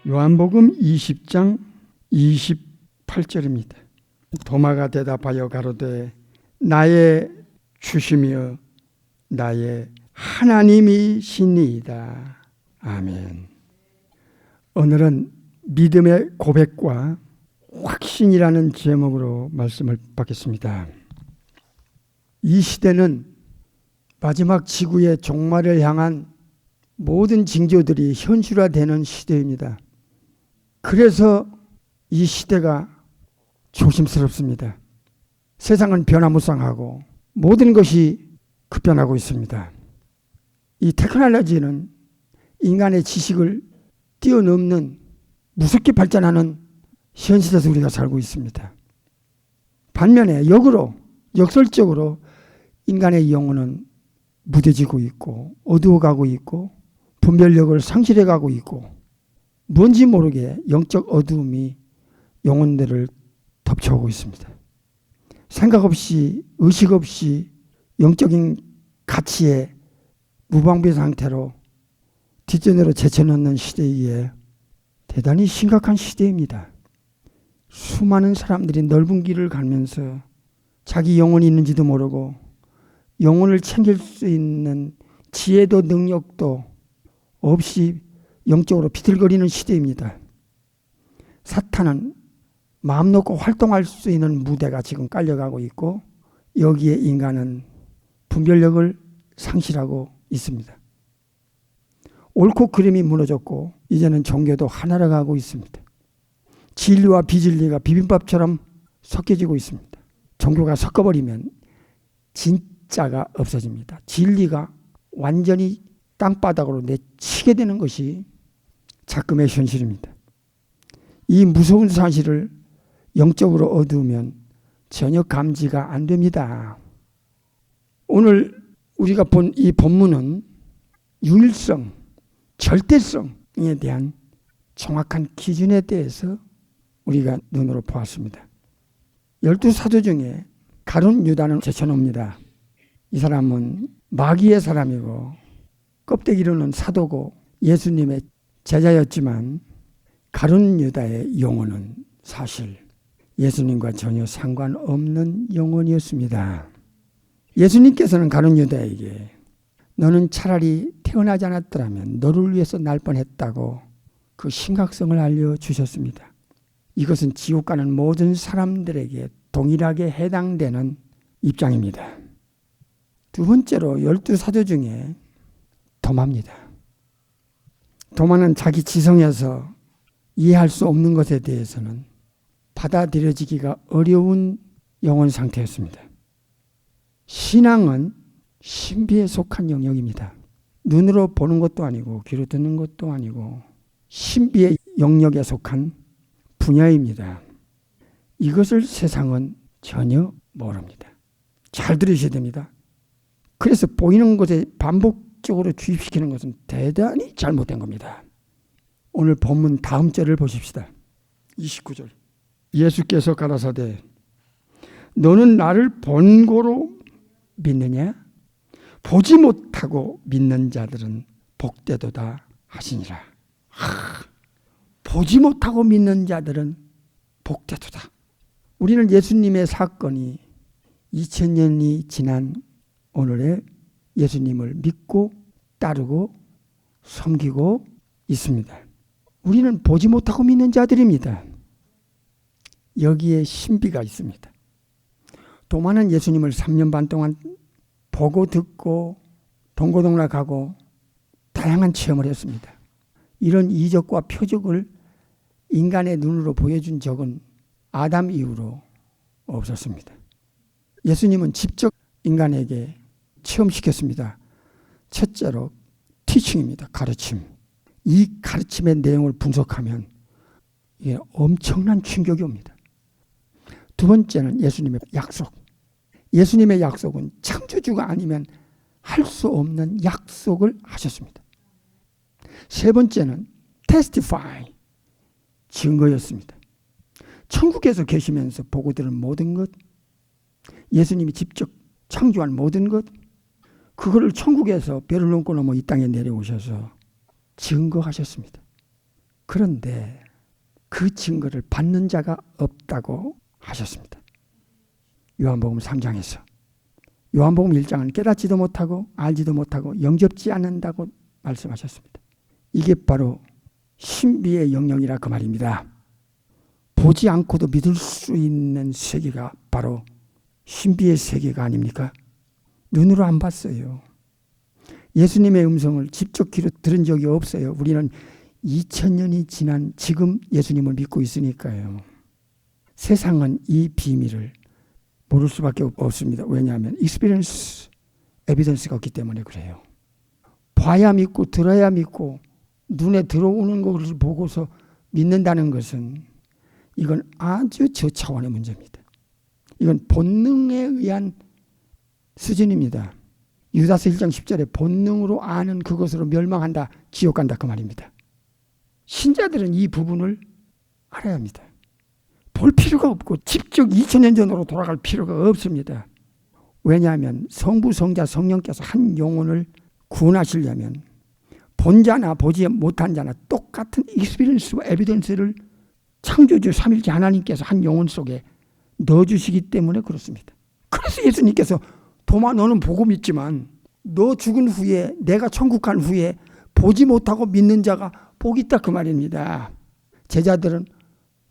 요한복음 20장 28절입니다. 도마가 대답하여 가로되 나의 주시며 나의 하나님이시니이다. 아멘. 오늘은 믿음의 고백과 확신이라는 제목으로 말씀을 받겠습니다. 이 시대는 마지막 지구의 종말을 향한 모든 징조들이 현실화되는 시대입니다. 그래서 이 시대가 조심스럽습니다. 세상은 변화무쌍하고 모든 것이 급변하고 있습니다. 이 테크놀로지는 인간의 지식을 뛰어넘는 무섭게 발전하는 현실에서 우리가 살고 있습니다. 반면에 역설적으로 인간의 영혼은 무뎌지고 있고 어두워가고 있고 분별력을 상실해가고 있고 뭔지 모르게 영적 어두움이 영혼들을 덮쳐오고 있습니다. 생각 없이 의식 없이 영적인 가치에 무방비 상태로 뒷전으로 제쳐놓는 시대에 대단히 심각한 시대입니다. 수많은 사람들이 넓은 길을 가면서 자기 영혼이 있는지도 모르고 영혼을 챙길 수 있는 지혜도 능력도 없이 영적으로 비틀거리는 시대입니다. 사탄은 마음 놓고 활동할 수 있는 무대가 지금 깔려가고 있고 여기에 인간은 분별력을 상실하고 있습니다. 옳고 그름이 무너졌고 이제는 종교도 하나로 가고 있습니다. 진리와 비진리가 비빔밥처럼 섞여지고 있습니다. 종교가 섞어버리면 진짜가 없어집니다. 진리가 완전히 땅바닥으로 내치게 되는 것이 작금의 현실입니다. 이 무서운 사실을 영적으로 얻으면 전혀 감지가 안 됩니다. 오늘 우리가 본 이 본문은 유일성, 절대성에 대한 정확한 기준에 대해서 우리가 눈으로 보았습니다. 12사도 중에 가룟 유다는 제쳐놓습니다. 이 사람은 마귀의 사람이고 껍데기로는 사도고 예수님의 제자였지만 가룟 유다의 영혼은 사실 예수님과 전혀 상관없는 영혼이었습니다. 예수님께서는 가룟 유다에게 너는 차라리 태어나지 않았더라면 너를 위해서 날 뻔했다고 그 심각성을 알려주셨습니다. 이것은 지옥 가는 모든 사람들에게 동일하게 해당되는 입장입니다. 두 번째로 12사도 중에 도마입니다. 도마는 자기 지성에서 이해할 수 없는 것에 대해서는 받아들여지기가 어려운 영혼 상태였습니다. 신앙은 신비에 속한 영역입니다. 눈으로 보는 것도 아니고 귀로 듣는 것도 아니고 신비의 영역에 속한 분야입니다. 이것을 세상은 전혀 모릅니다. 잘 들으셔야 됩니다. 그래서 보이는 것에 반복적으로 주입시키는 것은 대단히 잘못된 겁니다. 오늘 본문 다음 절을 보십시다. 29절. 예수께서 가라사대 너는 나를 본고로 믿느냐? 보지 못하고 믿는 자들은 복되도다 하시니라. 보지 못하고 믿는 자들은 복되도다. 우리는 예수님의 사건이 2000년이 지난 오늘의 예수님을 믿고 따르고 섬기고 있습니다. 우리는 보지 못하고 믿는 자들입니다. 여기에 신비가 있습니다. 도마는 예수님을 3년 반 동안 보고 듣고 동고동락하고 다양한 체험을 했습니다. 이런 이적과 표적을 인간의 눈으로 보여준 적은 아담 이후로 없었습니다. 예수님은 직접 인간에게 체험시켰습니다. 첫째로 티칭입니다. 가르침. 이 가르침의 내용을 분석하면 이게 엄청난 충격이 옵니다. 두 번째는 예수님의 약속. 예수님의 약속은 창조주가 아니면 할 수 없는 약속을 하셨습니다. 세 번째는 testify, 증거였습니다. 천국에서 계시면서 보고 들은 모든 것, 예수님이 직접 창조한 모든 것, 그거를 천국에서 배를 넘고 넘어 이 땅에 내려오셔서 증거하셨습니다. 그런데 그 증거를 받는 자가 없다고 하셨습니다. 요한복음 3장에서. 요한복음 1장은 깨닫지도 못하고 알지도 못하고 영접지 않는다고 말씀하셨습니다. 이게 바로 신비의 영역이라 그 말입니다. 보지 않고도 믿을 수 있는 세계가 바로 신비의 세계가 아닙니까? 눈으로 안 봤어요. 예수님의 음성을 직접 귀로 들은 적이 없어요. 우리는 2000년이 지난 지금 예수님을 믿고 있으니까요. 세상은 이 비밀을 모를 수밖에 없습니다. 왜냐하면 experience, evidence가 없기 때문에 그래요. 봐야 믿고 들어야 믿고 눈에 들어오는 것을 보고서 믿는다는 것은 이건 아주 저차원의 문제입니다. 이건 본능에 의한 수준입니다. 유다서 1장 10절에 본능으로 아는 그것으로 멸망한다, 지옥 간다 그 말입니다. 신자들은 이 부분을 알아야 합니다. 볼 필요가 없고 직접 2000년 전으로 돌아갈 필요가 없습니다. 왜냐하면 성부, 성자, 성령께서 한 영혼을 구원하시려면 본 자나 보지 못한 자나 똑같은 익스피리언스와 에비던스를 창조주 삼일째 하나님께서 한 영혼 속에 넣어주시기 때문에 그렇습니다. 그래서 예수님께서 도마 너는 보고 믿지만 너 죽은 후에 내가 천국 간 후에 보지 못하고 믿는 자가 복이 있다 그 말입니다. 제자들은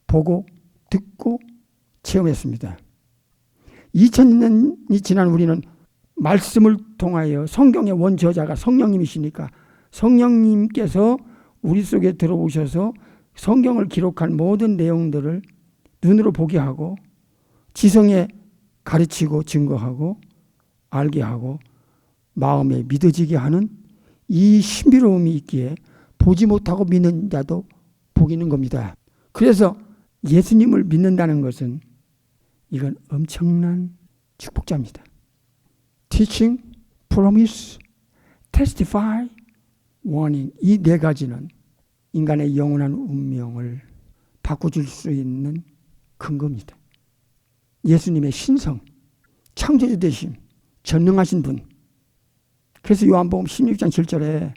보고 듣고 체험했습니다. 2000년이 지난 우리는 말씀을 통하여 성경의 원저자가 성령님이시니까 성령님께서 우리 속에 들어오셔서 성경을 기록한 모든 내용들을 눈으로 보게 하고 지성에 가르치고 증거하고 알게 하고 마음에 믿어지게 하는 이 신비로움이 있기에 보지 못하고 믿는 자도 복이 있는 겁니다. 그래서 예수님을 믿는다는 것은 이건 엄청난 축복자입니다. Teaching, Promise, Testify, Warning 이 네 가지는 인간의 영원한 운명을 바꿔줄 수 있는 근거입니다. 예수님의 신성, 창조주 되심, 전능하신 분. 그래서 요한복음 16장 7절에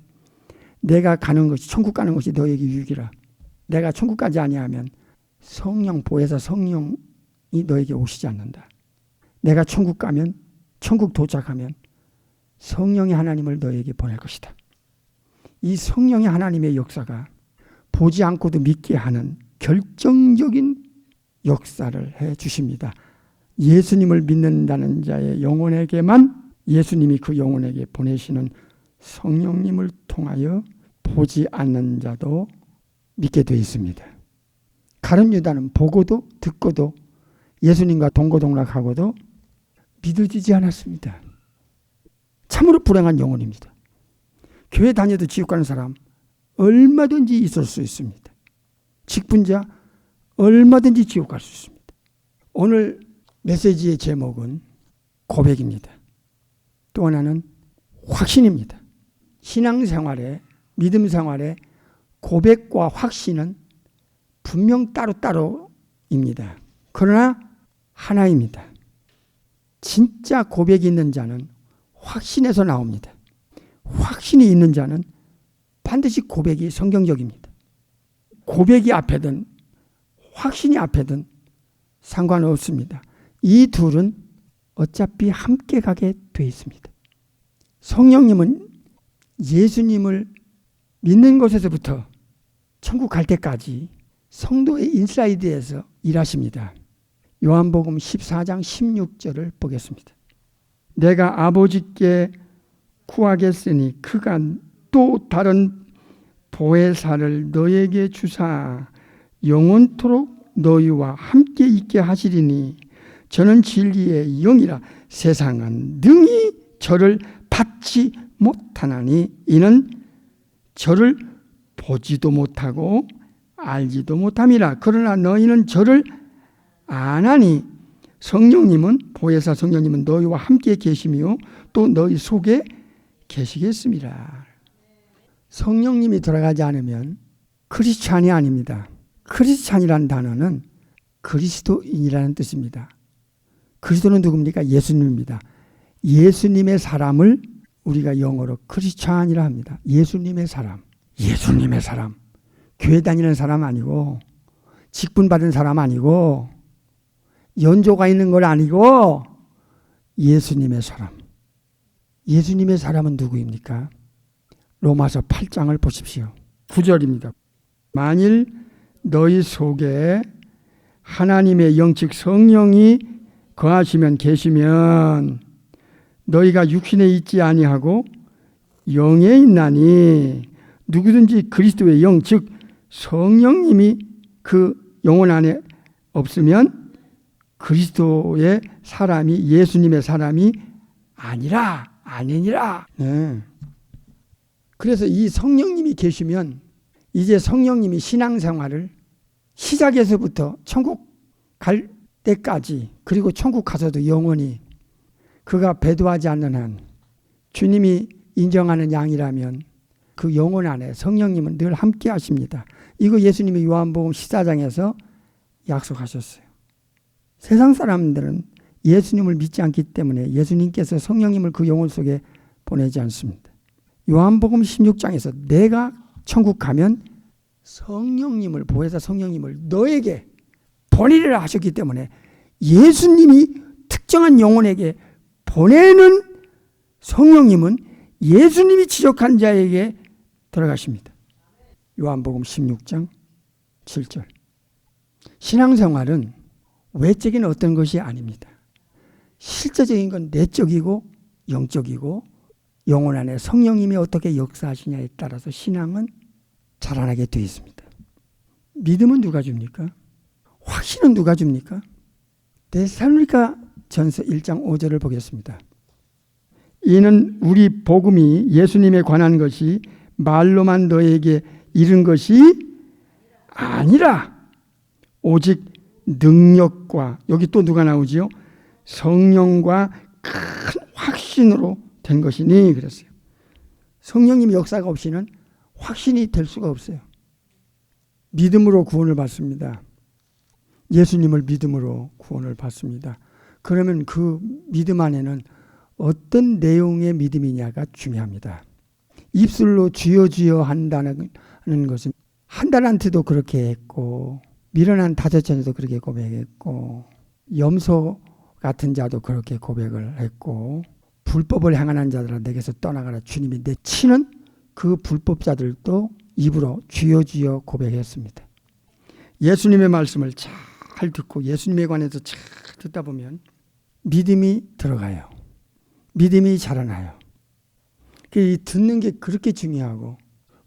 내가 가는 것이 천국 가는 것이 너에게 유익이라. 내가 천국 가지 아니하면 성령 보혜사 성령이 너에게 오시지 않는다. 내가 천국 가면 천국 도착하면 성령의 하나님을 너에게 보낼 것이다. 이 성령의 하나님의 역사가 보지 않고도 믿게 하는 결정적인 역사를 해 주십니다. 예수님을 믿는다는 자의 영혼에게만 예수님이 그 영혼에게 보내시는 성령님을 통하여 보지 않는 자도 믿게 되어 있습니다. 가룟 유다는 보고도 듣고도 예수님과 동고동락하고도 믿어지지 않았습니다. 참으로 불행한 영혼입니다. 교회 다녀도 지옥 가는 사람 얼마든지 있을 수 있습니다. 직분자 얼마든지 지옥 갈 수 있습니다. 오늘 메시지의 제목은 고백입니다. 또 하나는 확신입니다. 신앙생활에 믿음 생활에 고백과 확신은 분명 따로따로입니다. 그러나 하나입니다. 진짜 고백이 있는 자는 확신에서 나옵니다. 확신이 있는 자는 반드시 고백이 성경적입니다. 고백이 앞에든 확신이 앞에든 상관없습니다. 이 둘은 어차피 함께 가게 돼 있습니다. 성령님은 예수님을 믿는 것에서부터 천국 갈 때까지 성도의 인사이드에서 일하십니다. 요한복음 14장 16절을 보겠습니다. 내가 아버지께 구하겠으니 그가 또 다른 보혜사를 너에게 주사 영원토록 너희와 함께 있게 하시리니 저는 진리의 영이라 세상은 능히 저를 받지 못하나니 이는 저를 보지도 못하고 알지도 못함이라. 그러나 너희는 저를 아나니 성령님은 보혜사 성령님은 너희와 함께 계시며 또 너희 속에 계시겠습니다. 성령님이 들어가지 않으면 크리스찬이 아닙니다. 크리스찬이라는 단어는 그리스도인이라는 뜻입니다. 그리스도는 누굽니까? 예수님입니다. 예수님의 사람을 우리가 영어로 크리스찬이라 합니다. 예수님의 사람. 예수님의 사람. 교회 다니는 사람 아니고 직분 받은 사람 아니고 연조가 있는 건 아니고 예수님의 사람. 예수님의 사람은 누구입니까? 로마서 8장을 보십시오. 9절입니다. 만일 너희 속에 하나님의 영 즉 성령이 거하시면 계시면 너희가 육신에 있지 아니하고 영에 있나니 누구든지 그리스도의 영 즉 성령님이 그 영혼 안에 없으면 그리스도의 사람이 예수님의 사람이 아니니라. 네. 그래서 이 성령님이 계시면 이제 성령님이 신앙생활을 시작에서부터 천국 갈 때까지 그리고 천국 가서도 영원히 그가 배도하지 않는 한 주님이 인정하는 양이라면 그 영혼 안에 성령님은 늘 함께 하십니다. 이거 예수님이 요한복음 14장에서 약속하셨어요. 세상 사람들은 예수님을 믿지 않기 때문에 예수님께서 성령님을 그 영혼 속에 보내지 않습니다. 요한복음 16장에서 내가 천국 가면 성령님을 보혜사 성령님을 너에게 보내리라 하셨기 때문에 예수님이 특정한 영혼에게 보내는 성령님은 예수님이 지적한 자에게 들어가십니다. 요한복음 16장 7절. 신앙생활은 외적인 어떤 것이 아닙니다. 실제적인 건 내적이고 영적이고 영혼 안에 성령님이 어떻게 역사하시냐에 따라서 신앙은 자라나게 되어 있습니다. 믿음은 누가 줍니까? 확신은 누가 줍니까? 데살로니가 전서 1장 5절을 보겠습니다. 이는 우리 복음이 예수님에 관한 것이 말로만 너에게 이른 것이 아니라 오직 능력과 여기 또 누가 나오지요? 성령과 큰 확신으로 된 것이니 그랬어요. 성령님 역사가 없이는 확신이 될 수가 없어요. 믿음으로 구원을 받습니다. 예수님을 믿음으로 구원을 받습니다. 그러면 그 믿음 안에는 어떤 내용의 믿음이냐가 중요합니다. 입술로 주여 주여 한다는 것은 한달한테도 그렇게 했고 미련한 다섯째도 그렇게 고백했고 염소 같은 자도 그렇게 고백을 했고 불법을 행하는 자들아 내게서 떠나가라 주님이 내치는 그 불법자들도 입으로 주여 주여 고백했습니다. 예수님의 말씀을 잘 듣고 예수님에 관해서 잘 듣다 보면 믿음이 들어가요. 믿음이 자라나요. 듣는 게 그렇게 중요하고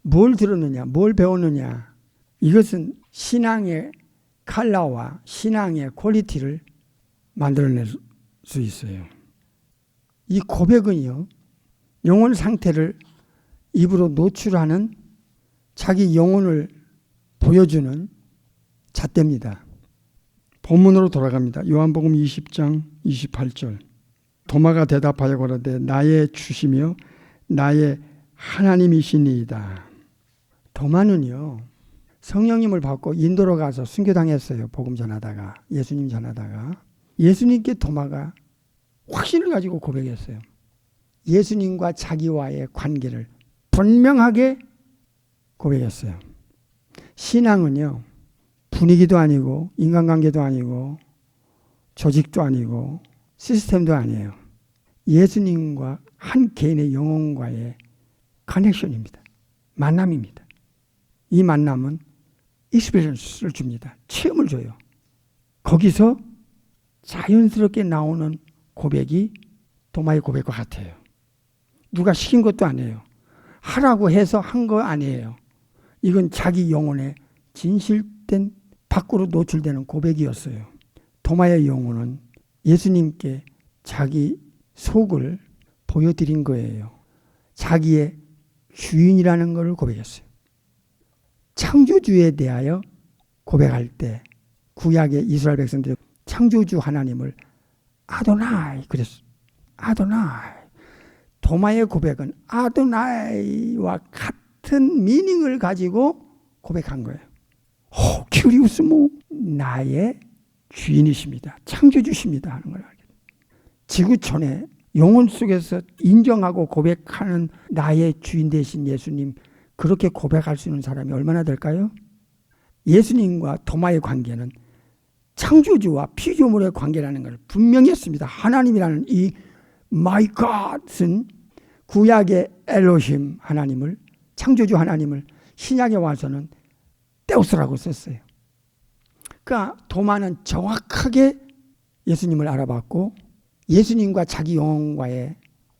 뭘 들었느냐 뭘 배웠느냐 이것은 신앙의 컬러와 신앙의 퀄리티를 만들어낼 수 있어요. 이 고백은요 영혼 상태를 입으로 노출하는 자기 영혼을 보여주는 잣대입니다. 본문으로 돌아갑니다. 요한복음 20장 28절. 도마가 대답하여 가로되 나의 주시며 나의 하나님이시니이다. 도마는요 성령님을 받고 인도로 가서 순교당했어요. 복음 전하다가 예수님 전하다가 예수님께 도마가 확신을 가지고 고백했어요. 예수님과 자기와의 관계를 분명하게 고백했어요. 신앙은요 분위기도 아니고 인간관계도 아니고 조직도 아니고 시스템도 아니에요. 예수님과 한 개인의 영혼과의 커넥션입니다. 만남입니다. 이 만남은 익스피리언스를 줍니다. 체험을 줘요. 거기서 자연스럽게 나오는 고백이 도마의 고백과 같아요. 누가 시킨 것도 아니에요. 하라고 해서 한 거 아니에요. 이건 자기 영혼의 진실된 밖으로 노출되는 고백이었어요. 도마의 영혼은 예수님께 자기 속을 보여드린 거예요. 자기의 주인이라는 것을 고백했어요. 창조주에 대하여 고백할 때 구약의 이스라엘 백성들이 창조주 하나님을 아도나이 그랬어요. 아도나이. 도마의 고백은 아도나이와 같은 미닝을 가지고 고백한 거예요. 큐리우스 나의 주인이십니다. 창조주십니다 하는 걸 알게 돼요. 지구촌에 영혼 속에서 인정하고 고백하는 나의 주인 되신 예수님 그렇게 고백할 수 있는 사람이 얼마나 될까요? 예수님과 도마의 관계는 창조주와 피조물의 관계라는 걸 분명히 했습니다. 하나님이라는 이 My God은 구약의 엘로힘 하나님을, 창조주 하나님을 신약에 와서는 데우스라고 썼어요. 그러니까 도마는 정확하게 예수님을 알아봤고 예수님과 자기 영혼과의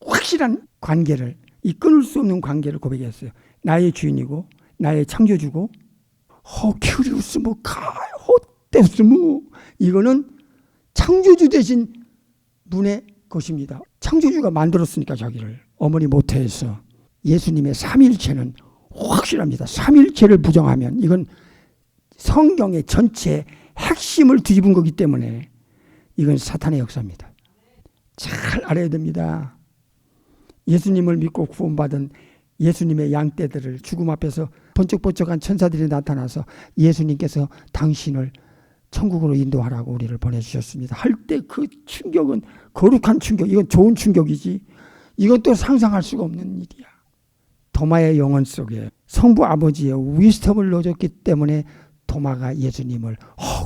확실한 관계를, 이 끊을 수 없는 관계를 고백했어요. 나의 주인이고 나의 창조주고 큐리우스 데우스 이거는 창조주 대신 분의 것입니다. 창조주가 만들었으니까 자기를 어머니 모태에서. 예수님의 삼일체는 확실합니다. 삼일체를 부정하면 이건 성경의 전체 핵심을 뒤집은 거기 때문에 이건 사탄의 역사입니다. 잘 알아야 됩니다. 예수님을 믿고 구원받은 예수님의 양떼들을 죽음 앞에서 번쩍번쩍한 천사들이 나타나서 예수님께서 당신을 천국으로 인도하라고 우리를 보내주셨습니다. 할 때 그 충격은 거룩한 충격, 이건 좋은 충격이지 이건 또 상상할 수가 없는 일이야. 도마의 영혼 속에 성부 아버지의 위스텀을 넣어줬기 때문에 도마가 예수님을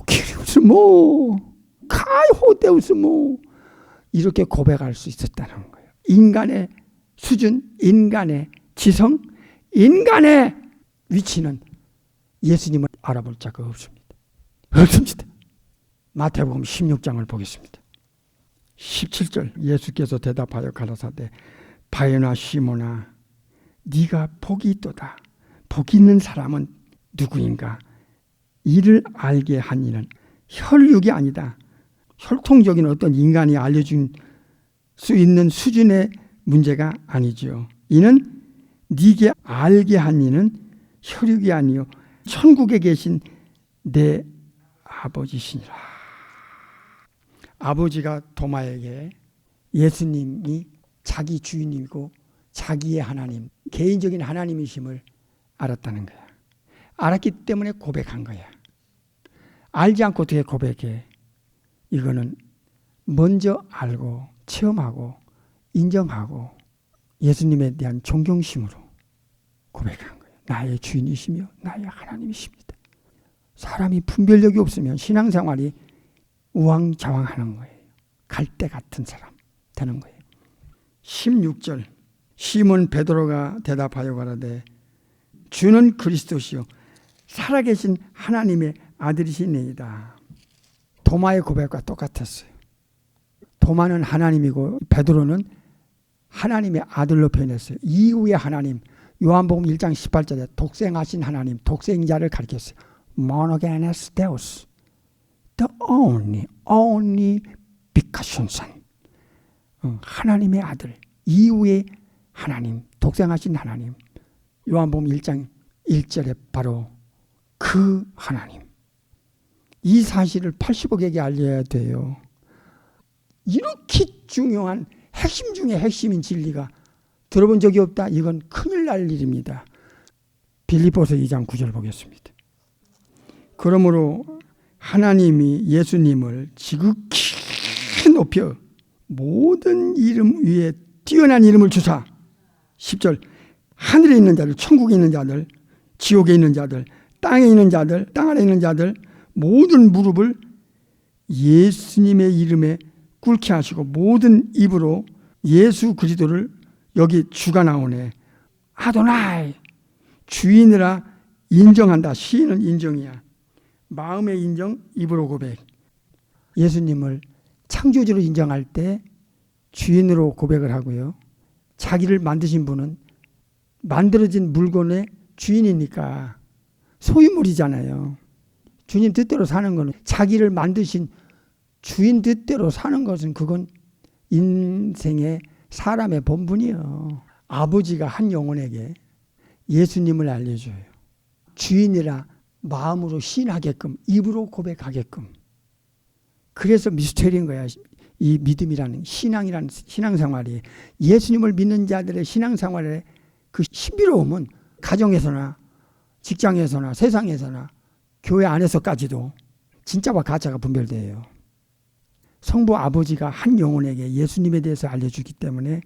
키리우스모 카이호데우스모 이렇게 고백할 수 있었다는 거예요. 인간의 수준, 인간의 지성, 인간의 위치는 예수님을 알아볼 자가 없습니다. 없습니다. 마태복음 16장을 보겠습니다. 17절 예수께서 대답하여 가라사대 바요나 시몬아 네가 복이 있도다. 복이 있는 사람은 누구인가? 이를 알게 한 이는 혈육이 아니다. 혈통적인 어떤 인간이 알려준 수 있는 수준의 문제가 아니죠. 이는 네게 알게 한 이는 혈육이 아니요 천국에 계신 내 아버지시니라. 아버지가 도마에게 예수님이 자기 주인이고 자기의 하나님, 개인적인 하나님이심을 알았다는 거야. 알았기 때문에 고백한 거야. 알지 않고 어떻게 고백해? 이거는 먼저 알고 체험하고 인정하고 예수님에 대한 존경심으로 고백한 거예요. 나의 주인이시며 나의 하나님이십니다. 사람이 분별력이 없으면 신앙생활이 우왕좌왕하는 거예요. 갈대 같은 사람 되는 거예요. 16절 시몬 베드로가 대답하여 가라되 주는 그리스도시요 살아계신 하나님의 아들이시니이다. 도마의 고백과 똑같았어요. 도마는 하나님이고 베드로는 하나님의 아들로 표현했어요. 이후의 하나님, 요한복음 1장 18절에 독생하신 하나님, 독생자를 가리켰어요. 모노게네스 데우스, the only begotten son. 하나님의 아들, 이후의 하나님, 독생하신 하나님. 요한복음 1장 1절에 바로 그 하나님. 이 사실을 80억에게 알려야 돼요. 이렇게 중요한 핵심 중에 핵심인 진리가 들어본 적이 없다. 이건 큰일 날 일입니다. 빌립보서 2장 9절 보겠습니다. 그러므로 하나님이 예수님을 지극히 높여 모든 이름 위에 뛰어난 이름을 주사 10절 하늘에 있는 자들, 천국에 있는 자들, 지옥에 있는 자들, 땅에 있는 자들, 땅 아래 있는 자들 모든 무릎을 예수님의 이름에 꿇게 하시고 모든 입으로 예수 그리스도를 여기 주가 나오네. 아도나이 주인이라 인정한다. 시인은 인정이야. 마음의 인정, 입으로 고백. 예수님을 창조주로 인정할 때 주인으로 고백을 하고요. 자기를 만드신 분은 만들어진 물건의 주인이니까 소유물이잖아요. 주님 뜻대로 사는 것은 자기를 만드신 주인 뜻대로 사는 것은 그건 인생의 사람의 본분이에요. 아버지가 한 영혼에게 예수님을 알려줘요. 주인이라 마음으로 신하게끔 입으로 고백하게끔. 그래서 미스터리인 거야. 이 믿음이라는 신앙이라는 신앙생활이 예수님을 믿는 자들의 신앙생활의 그 신비로움은 가정에서나 직장에서나 세상에서나 교회 안에서까지도 진짜와 가짜가 분별돼요. 성부 아버지가 한 영혼에게 예수님에 대해서 알려주기 때문에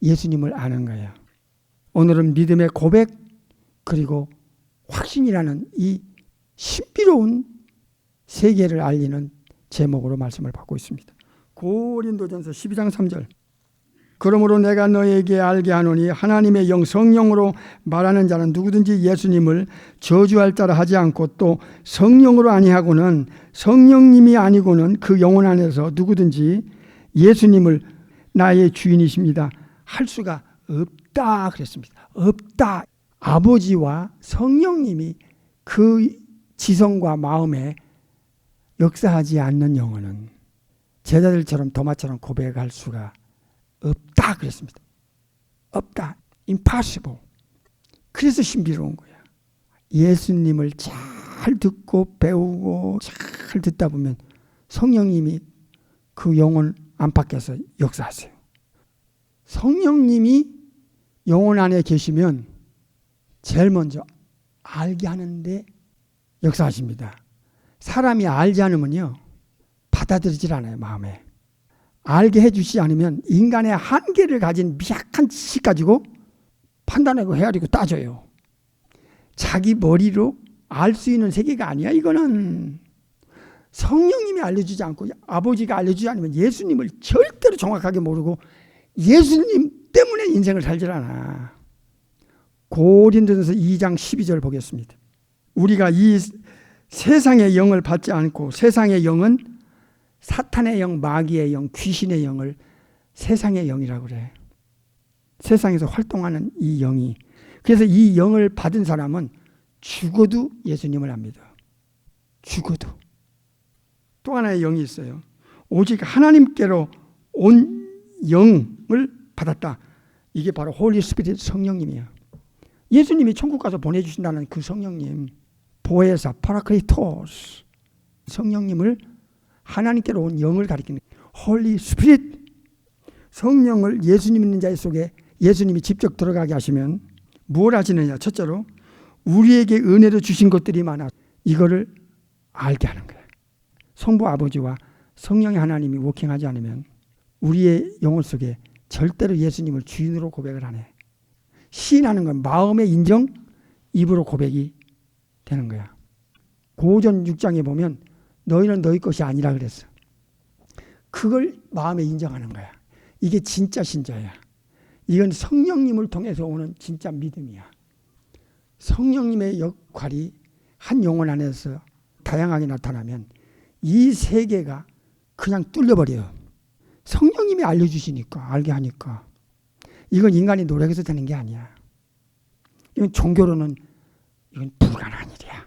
예수님을 아는 거예요. 오늘은 믿음의 고백, 그리고 확신이라는 이 신비로운 세계를 알리는 제목으로 말씀을 받고 있습니다. 고린도전서 12장 3절. 그러므로 내가 너에게 알게 하노니 하나님의 영 성령으로 말하는 자는 누구든지 예수님을 저주할 자라 하지 않고 또 성령으로 아니하고는 성령님이 아니고는 그 영혼 안에서 누구든지 예수님을 나의 주인이십니다 할 수가 없다 그랬습니다. 없다. 아버지와 성령님이 그 지성과 마음에 역사하지 않는 영혼은 제자들처럼 도마처럼 고백할 수가 없다 그랬습니다. 없다. impossible. 그래서 신비로운 거야. 예수님을 잘 듣고 배우고 잘 듣다 보면 성령님이 그 영혼 안팎에서 역사하세요. 성령님이 영혼 안에 계시면 제일 먼저 알게 하는데 역사하십니다. 사람이 알지 않으면요 받아들이질 않아요. 마음에. 알게 해주시지 않으면 인간의 한계를 가진 미약한 지식 가지고 판단하고 헤아리고 따져요. 자기 머리로 알 수 있는 세계가 아니야. 이거는 성령님이 알려주지 않고 아버지가 알려주지 않으면 예수님을 절대로 정확하게 모르고 예수님 때문에 인생을 살질 않아. 고린도전서 2장 12절 보겠습니다. 우리가 이 세상의 영을 받지 않고, 세상의 영은 사탄의 영, 마귀의 영, 귀신의 영을 세상의 영이라고 그래. 세상에서 활동하는 이 영이. 그래서 이 영을 받은 사람은 죽어도 예수님을 안 믿어. 죽어도. 또 하나의 영이 있어요. 오직 하나님께로 온 영을 받았다. 이게 바로 홀리 스피릿 성령님이야. 예수님이 천국 가서 보내주신다는 그 성령님, 보혜사, 파라클리토스, 성령님을 하나님께로 온 영을 가리키는 홀리 스피릿. 성령을 예수님 있는 자의 속에 예수님이 직접 들어가게 하시면 무엇을 하시느냐. 첫째로 우리에게 은혜로 주신 것들이 많아 이거를 알게 하는 거야. 성부 아버지와 성령의 하나님이 워킹하지 않으면 우리의 영혼 속에 절대로 예수님을 주인으로 고백을 안 해. 시인하는 건 마음의 인정, 입으로 고백이 되는 거야. 고전 6장에 보면 너희는 너희 것이 아니라 그랬어. 그걸 마음에 인정하는 거야. 이게 진짜 신자야. 이건 성령님을 통해서 오는 진짜 믿음이야. 성령님의 역할이 한 영혼 안에서 다양하게 나타나면 이 세계가 그냥 뚫려버려요. 성령님이 알려주시니까, 알게 하니까. 이건 인간이 노력해서 되는 게 아니야. 이건 종교로는 이건 불가능한 일이야.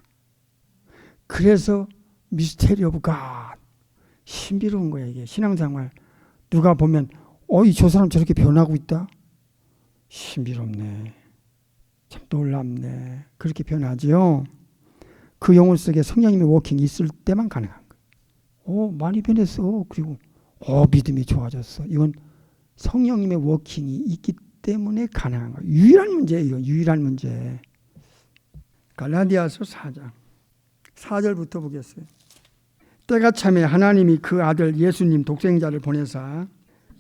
그래서 미스테리 오브 갓. 신비로운 거야 이게. 신앙생활. 누가 보면 저 사람 저렇게 변하고 있다? 신비롭네. 참 놀랍네. 그렇게 변하지요. 그 영혼 속에 성령님의 워킹이 있을 때만 가능한 거예요. 많이 변했어. 그리고 믿음이 좋아졌어. 이건 성령님의 워킹이 있기 때문에 가능한 거예요. 유일한 문제예요. 유일한 문제. 갈라디아서 4장 4절부터 보겠어요. 때가 참에 하나님이 그 아들 예수님 독생자를 보내사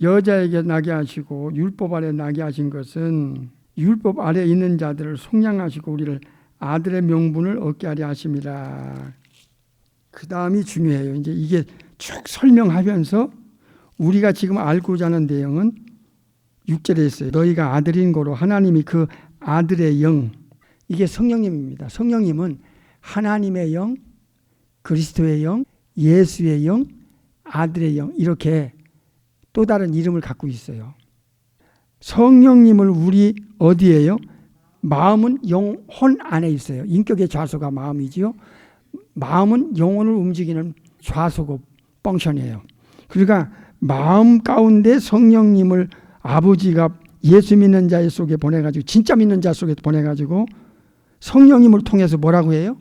여자에게 나게 하시고 율법 아래 나게 하신 것은 율법 아래 있는 자들을 속량하시고 우리를 아들의 명분을 얻게 하려 하심이라. 그 다음이 중요해요. 이제 이게 쭉 설명하면서 우리가 지금 알고자 하는 내용은 6절에 있어요. 너희가 아들인 거로 하나님이 그 아들의 영, 이게 성령님입니다. 성령님은 하나님의 영, 그리스도의 영, 예수의 영, 아들의 영, 이렇게 또 다른 이름을 갖고 있어요. 성령님을 우리 어디에요? 마음은 영혼 안에 있어요. 인격의 좌소가 마음이지요. 마음은 영혼을 움직이는 좌소고 펑션이에요. 그러니까 마음 가운데 성령님을 아버지가 예수 믿는 자 속에 보내가지고, 진짜 믿는 자 속에 보내가지고 성령님을 통해서 뭐라고 해요?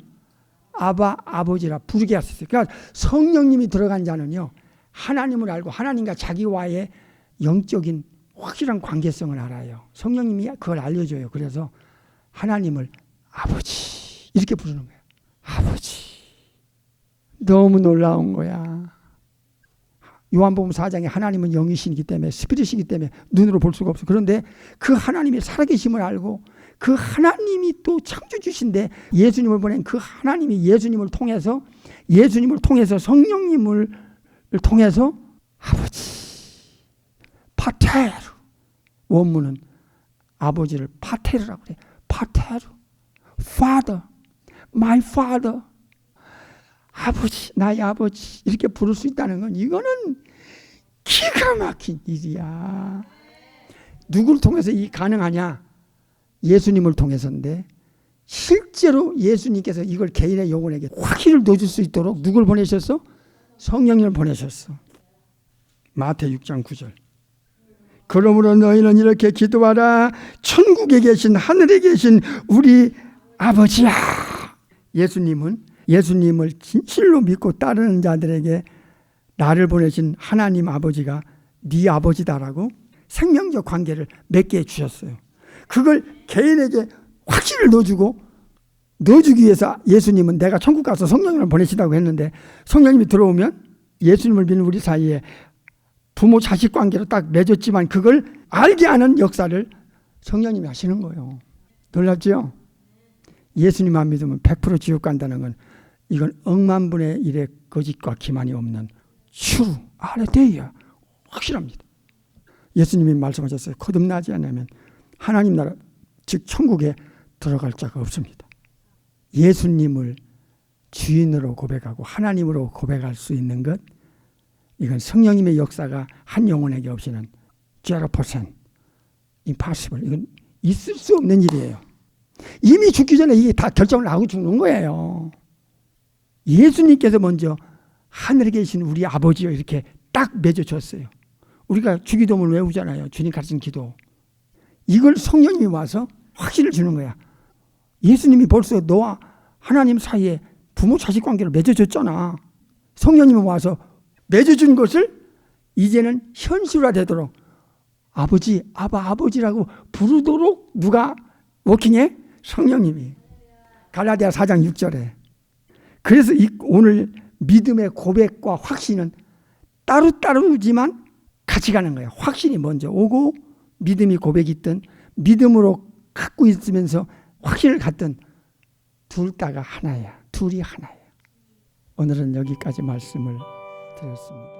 아바, 아버지라 부르게 하셨어요. 그러니까 성령님이 들어간 자는요, 하나님을 알고 하나님과 자기와의 영적인 확실한 관계성을 알아요. 성령님이 그걸 알려줘요. 그래서 하나님을 아버지 이렇게 부르는 거예요. 아버지. 너무 놀라운 거야. 요한복음 4장에 하나님은 영이시기 때문에, 스피릿이기 때문에 눈으로 볼 수가 없어. 그런데 그 하나님의 살아계심을 알고 그 하나님이 또 창조주신데 예수님을 보낸 그 하나님이 예수님을 통해서 성령님을 통해서 아버지 파테르, 원문은 아버지를 파테르라고 그래. 파테르, Father, my Father, 아버지, 나의 아버지 이렇게 부를 수 있다는 건 이거는 기가 막힌 일이야. 누구를 통해서 이 가능하냐? 예수님을 통해서인데 실제로 예수님께서 이걸 개인의 영혼에게 확신을 넣어줄 수 있도록 누굴 보내셨어? 성령님을 보내셨어. 마태 6장 9절. 그러므로 너희는 이렇게 기도하라. 천국에 계신 하늘에 계신 우리 아버지야. 예수님을 진실로 믿고 따르는 자들에게 나를 보내신 하나님 아버지가 네 아버지다라고 생명적 관계를 맺게 해주셨어요. 그걸 개인에게 확신을 넣어주기 위해서 예수님은 내가 천국 가서 성령님을 보내시다고 했는데 성령님이 들어오면 예수님을 믿는 우리 사이에 부모 자식 관계로 딱 맺었지만 그걸 알게 하는 역사를 성령님이 하시는 거예요. 놀랍죠? 예수님만 믿으면 100% 지옥 간다는 건 이건 억만분의 1의 거짓과 기만이 없는 true, 아레데이아 확실합니다. 예수님이 말씀하셨어요. 거듭나지 않으면 하나님 나라 즉 천국에 들어갈 자가 없습니다. 예수님을 주인으로 고백하고 하나님으로 고백할 수 있는 것, 이건 성령님의 역사가 한 영혼에게 없이는 0% impossible. 이건 있을 수 없는 일이에요. 이미 죽기 전에 이게 다 결정을 하고 죽는 거예요. 예수님께서 먼저 하늘에 계신 우리 아버지요 이렇게 딱 맺어줬어요. 우리가 주기도문을 외우잖아요. 주님 가르친 기도. 이걸 성령님이 와서 확신을 주는 거야. 예수님이 벌써 너와 하나님 사이에 부모 자식 관계를 맺어줬잖아. 성령님이 와서 맺어준 것을 이제는 현실화되도록 아버지, 아버지라고 부르도록 누가 워킹해? 성령님이. 갈라디아 4장 6절에. 그래서 오늘 믿음의 고백과 확신은 따로따로지만 같이 가는 거예요. 확신이 먼저 오고 믿음이 고백이 있든 믿음으로 갖고 있으면서 확신을 갖든 둘 다가 하나야. 둘이 하나야. 오늘은 여기까지 말씀을 드렸습니다.